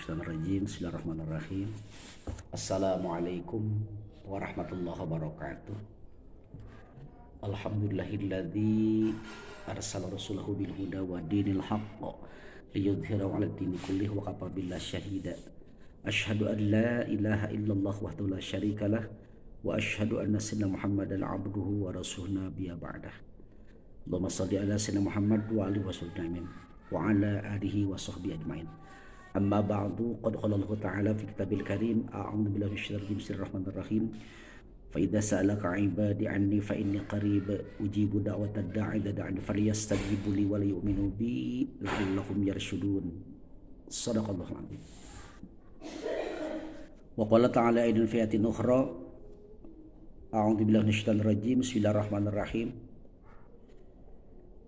Bismillahirrahmanirrahim. Bismillahirrahmanirrahim. Assalamualaikum warahmatullahi wabarakatuh. Alhamdulillahilladzi arsala rasulahu bil huda wa dinil haqq liyudhhirahu 'ala dini kullih wa kafa billahi syahida. Asyhadu an la ilaha illallah wahdahu la syarikalah wa asyhadu anna sayyidina Muhammadan 'abduhu wa rasuluhu nabiyya ba'dah. Allahumma shalli ala sayyidina Muhammad wa alihi wasallam wa ala alihi wa sahbihi ajmain. Amma ba'du, qad qala Allah Ta'ala fi kitabil karim, a'udzu billahi minasyaitonir rajim, bismillahirrahmanirrahim. Fa idza sa'alaka 'ibadi 'anni fa inni qarib ujibu da'watad da'i idza da'ani falyastajibu li wa liyu'minu bi la'allahum yarshudun. Shadaqallahul 'azim. Wa qala ta'ala aidan fi ayatin ukhra, a'udzu billahi minasyaitonir rajim, bismillahirrahmanirrahim.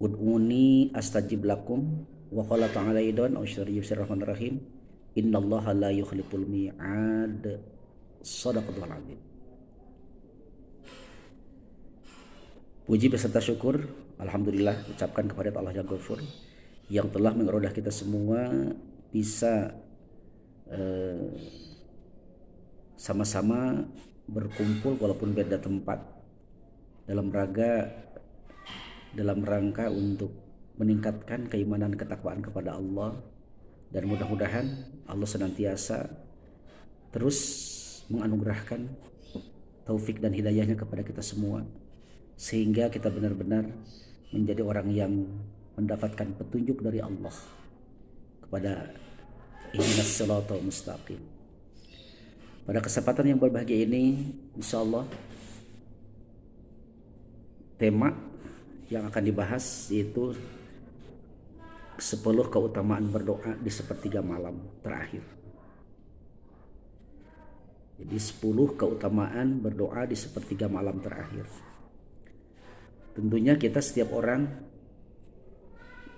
Ud'uni astajib lakum. Wa qala ta'ala aidan bismillahirrahmanirrahim, innallaha la yukhliful mi'ad. Shadaqallahul 'azim. Puji beserta syukur alhamdulillah ucapkan kepada Allah yang Ghafur yang telah mengerodah kita semua bisa sama-sama berkumpul walaupun beda tempat dalam rangka untuk meningkatkan keimanan ketakwaan kepada Allah, dan mudah-mudahan Allah senantiasa terus menganugerahkan taufik dan hidayahnya kepada kita semua sehingga kita benar-benar menjadi orang yang mendapatkan petunjuk dari Allah kepada ihdinas siratal mustaqim. Pada kesempatan yang berbahagia ini insyaallah tema yang akan dibahas yaitu 10 keutamaan berdoa di sepertiga malam terakhir. Jadi 10 keutamaan berdoa di sepertiga malam terakhir. Tentunya kita setiap orang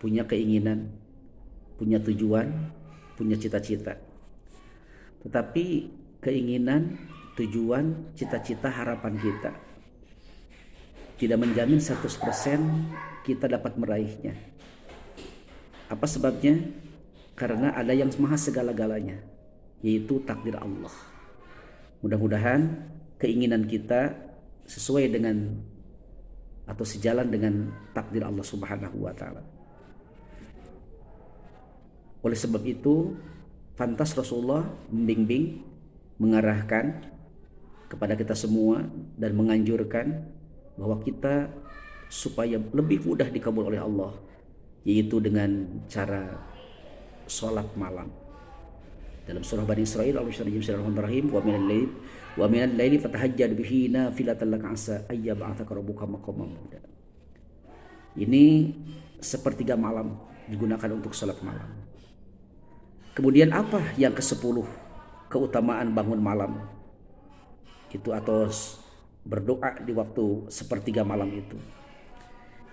punya keinginan, punya tujuan, punya cita-cita. Tetapi keinginan, tujuan, cita-cita, harapan kita tidak menjamin 100% kita dapat meraihnya. Apa sebabnya? Karena ada yang maha segala-galanya, yaitu takdir Allah. Mudah-mudahan keinginan kita sesuai dengan atau sejalan dengan takdir Allah Subhanahu wa taala. Oleh sebab itu, pantas Rasulullah membimbing, mengarahkan kepada kita semua dan menganjurkan bahwa kita supaya lebih mudah dikabul oleh Allah, yaitu dengan cara sholat malam. Dalam surah Bani Israil, Allah Bismillahirrahmanirrahim, wa minal laili fatahajjad bihi nafilatan laka asa ayyab'atsaka rabbuka maqaman mahmuda. Ini sepertiga malam digunakan untuk sholat malam. Kemudian apa yang ke-10 keutamaan bangun malam itu atau berdoa di waktu sepertiga malam itu?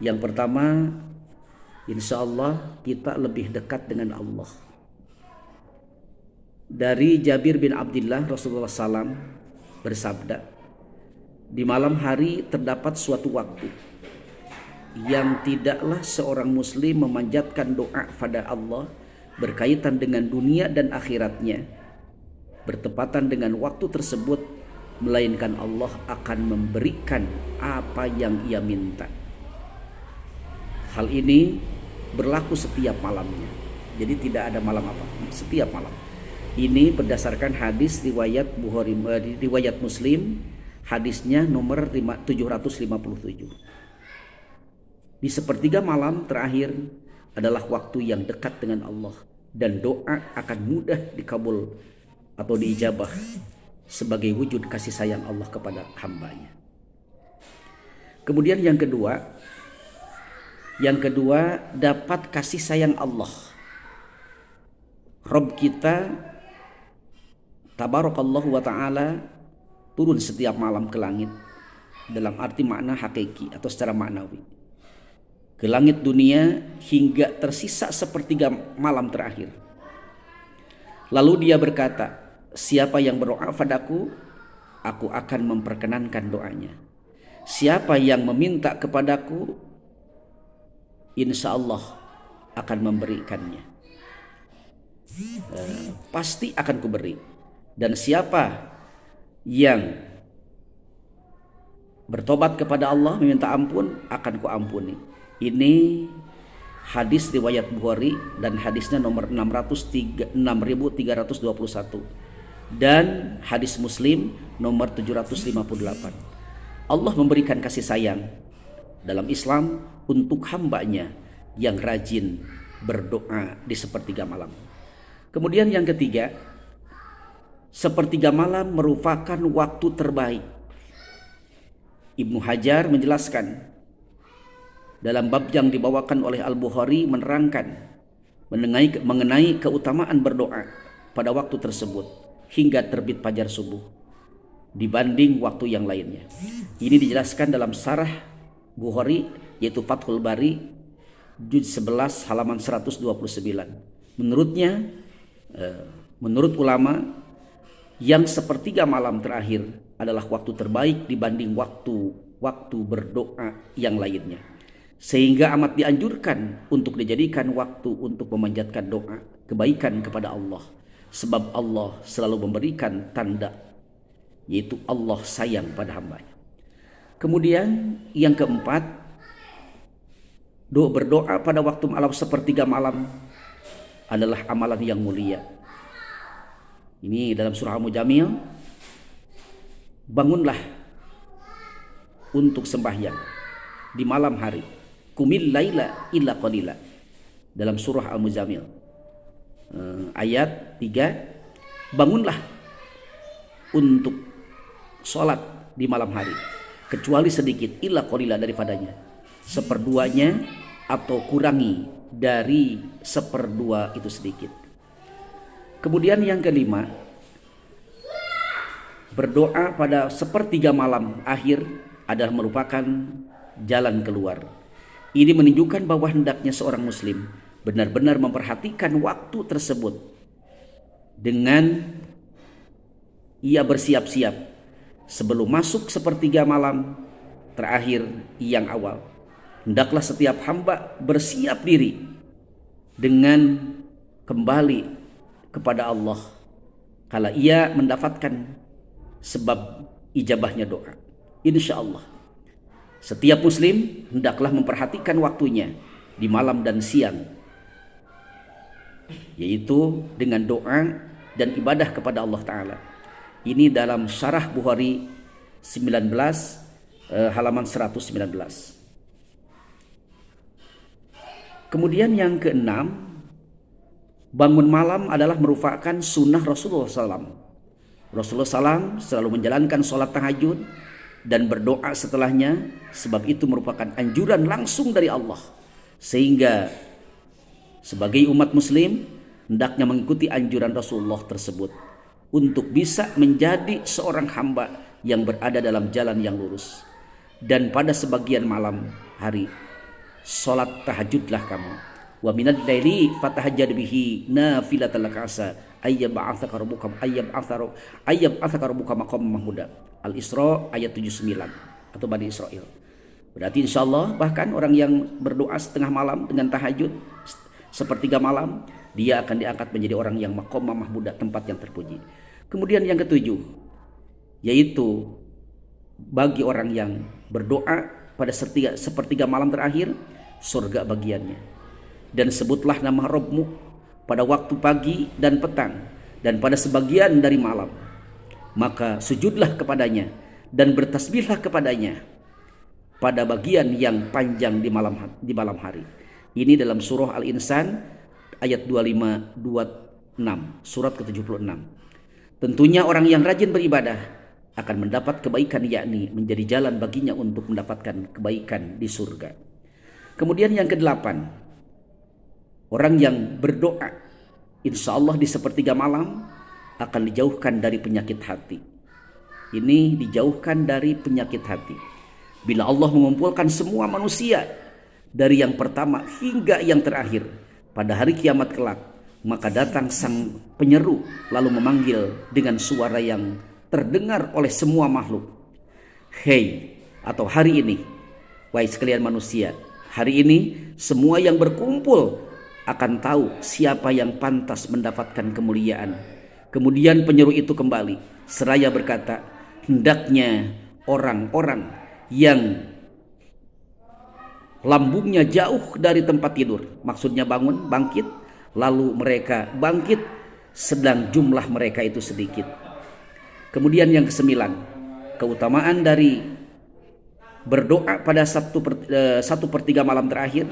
Yang pertama, insya Allah kita lebih dekat dengan Allah. Dari Jabir bin Abdullah, Rasulullah SAW bersabda, di malam hari terdapat suatu waktu yang tidaklah seorang muslim memanjatkan doa pada Allah berkaitan dengan dunia dan akhiratnya bertepatan dengan waktu tersebut, melainkan Allah akan memberikan apa yang ia minta. Hal ini berlaku setiap malamnya. Jadi tidak ada malam apa, setiap malam. Ini berdasarkan hadis riwayat Bukhari, riwayat Muslim, hadisnya nomor 757. Di sepertiga malam terakhir adalah waktu yang dekat dengan Allah dan doa akan mudah dikabul atau diijabah sebagai wujud kasih sayang Allah kepada hambanya. Kemudian yang kedua dapat kasih sayang Allah. Rabb kita Tabarakallahu wa ta'ala turun setiap malam ke langit dalam arti makna hakiki atau secara maknawi, ke langit dunia hingga tersisa sepertiga malam terakhir. Lalu dia berkata, siapa yang berdoa padaku, aku akan memperkenankan doanya. Siapa yang meminta kepadaku, insya Allah akan memberikannya. pasti akan kuberi. Dan siapa yang bertobat kepada Allah, meminta ampun, akan kuampuni. Ini hadis riwayat Bukhari dan hadisnya nomor 6321 dan hadis Muslim nomor 758. Allah memberikan kasih sayang dalam Islam untuk hambanya yang rajin berdoa di sepertiga malam. Kemudian yang ketiga, sepertiga malam merupakan waktu terbaik. Ibnu Hajar menjelaskan dalam bab yang dibawakan oleh Al-Bukhari menerangkan mengenai keutamaan berdoa pada waktu tersebut hingga terbit fajar subuh dibanding waktu yang lainnya. Ini dijelaskan dalam Syarah Bukhari yaitu Fathul Bari juz 11 halaman 129. Menurutnya, menurut ulama, yang sepertiga malam terakhir adalah waktu terbaik dibanding waktu berdoa yang lainnya. Sehingga amat dianjurkan untuk dijadikan waktu untuk memanjatkan doa kebaikan kepada Allah. Sebab Allah selalu memberikan tanda, yaitu Allah sayang pada hambanya. Kemudian yang keempat, berdoa pada waktu malam sepertiga malam adalah amalan yang mulia. Ini dalam surah Al-Mujamil, bangunlah untuk sembahyang di malam hari, qumil laila illa qalila, dalam surah Al-Muzamil ayat 3, bangunlah untuk sholat di malam hari kecuali sedikit, illa qalila, daripadanya seperduanya atau kurangi dari seperdua itu sedikit. Kemudian yang kelima, berdoa pada sepertiga malam akhir adalah merupakan jalan keluar. Ini menunjukkan bahwa hendaknya seorang muslim benar-benar memperhatikan waktu tersebut dengan ia bersiap-siap sebelum masuk sepertiga malam terakhir yang awal. Hendaklah setiap hamba bersiap diri dengan kembali kepada Allah kala ia mendapatkan sebab ijabahnya doa. Insya Allah setiap muslim hendaklah memperhatikan waktunya di malam dan siang, yaitu dengan doa dan ibadah kepada Allah Ta'ala. Ini dalam Syarah Bukhari 19 halaman 119. Kemudian yang keenam, bangun malam adalah merupakan sunnah Rasulullah SAW. Rasulullah SAW selalu menjalankan sholat tahajud dan berdoa setelahnya, sebab itu merupakan anjuran langsung dari Allah. Sehingga sebagai umat muslim hendaknya mengikuti anjuran Rasulullah tersebut untuk bisa menjadi seorang hamba yang berada dalam jalan yang lurus. Dan pada sebagian malam hari, sholat tahajudlah kamu. Wa minal laili fatahajjad bihi nafilatan laka asa ayyab'atsaka rabbuka maqaman mahmuda. Al-Isra ayat 79 atau Bani Israil. Berarti insyaallah bahkan orang yang berdoa setengah malam dengan tahajud sepertiga malam, dia akan diangkat menjadi orang yang maqaman mahmuda, tempat yang terpuji. Kemudian yang ketujuh, yaitu bagi orang yang berdoa pada sepertiga malam terakhir, surga bagiannya. Dan sebutlah nama Rabbmu pada waktu pagi dan petang dan pada sebagian dari malam. Maka sujudlah kepadanya dan bertasbihlah kepadanya pada bagian yang panjang di malam hari. Ini dalam surah Al-Insan ayat 25-26, surat ke-76. Tentunya orang yang rajin beribadah akan mendapat kebaikan, yakni menjadi jalan baginya untuk mendapatkan kebaikan di surga. Kemudian yang kedelapan, orang yang berdoa insya Allah di sepertiga malam akan dijauhkan dari penyakit hati. Ini dijauhkan dari penyakit hati. Bila Allah mengumpulkan semua manusia dari yang pertama hingga yang terakhir pada hari kiamat kelak, maka datang sang penyeru lalu memanggil dengan suara yang terdengar oleh semua makhluk. Hei, atau hari ini, wahai sekalian manusia, hari ini semua yang berkumpul akan tahu siapa yang pantas mendapatkan kemuliaan. Kemudian penyeru itu kembali seraya berkata, hendaknya orang-orang yang lambungnya jauh dari tempat tidur, maksudnya bangun, bangkit, lalu mereka bangkit sedang jumlah mereka itu sedikit. Kemudian yang kesembilan, keutamaan dari berdoa pada 1/3 malam terakhir,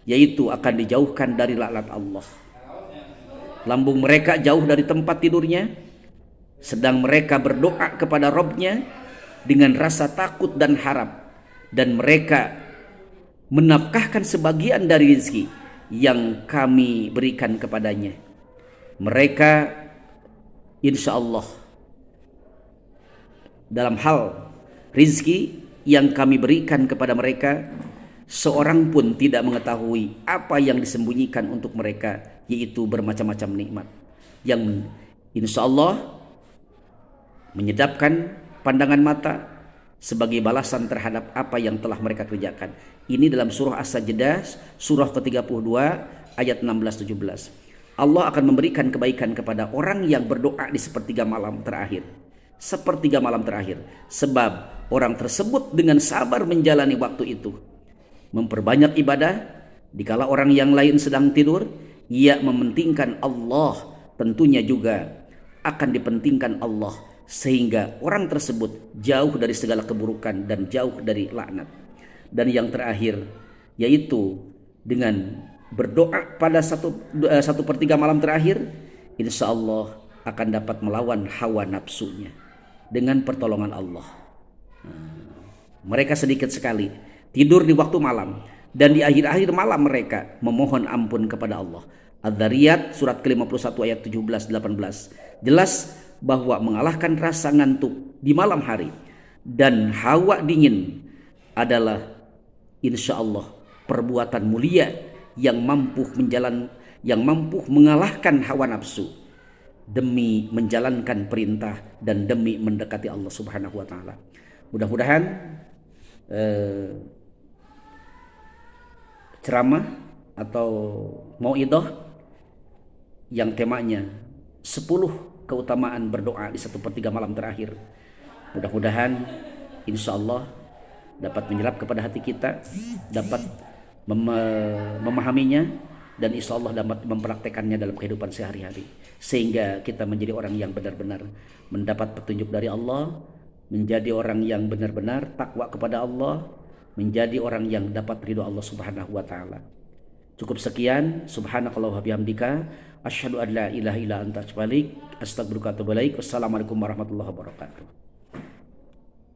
yaitu akan dijauhkan dari laknat Allah. Lambung mereka jauh dari tempat tidurnya, sedang mereka berdoa kepada Rabb-nya dengan rasa takut dan harap, dan mereka menafkahkan sebagian dari rezeki yang kami berikan kepadanya. Mereka insya Allah dalam hal rezeki yang kami berikan kepada mereka, seorang pun tidak mengetahui apa yang disembunyikan untuk mereka, yaitu bermacam-macam nikmat yang insya Allah menyedapkan pandangan mata sebagai balasan terhadap apa yang telah mereka kerjakan. Ini dalam surah As-Sajdah, surah ke-32 ayat 16-17. Allah akan memberikan kebaikan kepada orang yang berdoa di 1/3 malam terakhir. 1/3 malam terakhir, sebab orang tersebut dengan sabar menjalani waktu itu, memperbanyak ibadah dikala orang yang lain sedang tidur, ia mementingkan Allah, tentunya juga akan dipentingkan Allah, sehingga orang tersebut jauh dari segala keburukan dan jauh dari laknat. Dan yang terakhir, yaitu dengan berdoa pada 1/3 malam terakhir, insya Allah akan dapat melawan hawa nafsunya dengan pertolongan Allah. Mereka sedikit sekali tidur di waktu malam, dan di akhir-akhir malam mereka memohon ampun kepada Allah. Adz-Dzariyat surat ke-51 ayat 17-18. Jelas bahwa mengalahkan rasa ngantuk di malam hari dan hawa dingin adalah insya Allah perbuatan mulia yang mampu mengalahkan hawa nafsu demi menjalankan perintah dan demi mendekati Allah Subhanahu wa taala. Mudah-mudahan ceramah atau mauidhah yang temanya 10 keutamaan berdoa di 1/3 malam terakhir, mudah-mudahan insya Allah dapat menyerap kepada hati kita, dapat memahaminya, dan insya Allah dapat mempraktekannya dalam kehidupan sehari-hari, sehingga kita menjadi orang yang benar-benar mendapat petunjuk dari Allah, menjadi orang yang benar-benar takwa kepada Allah, menjadi orang yang dapat ridho Allah Subhanahu wa taala. Cukup sekian. Subhanakallah wa bihamdika, asyhadu an la ilaha illa anta, astaghfiruka wa atubu ilaik. Wassalamualaikum warahmatullahi wabarakatuh.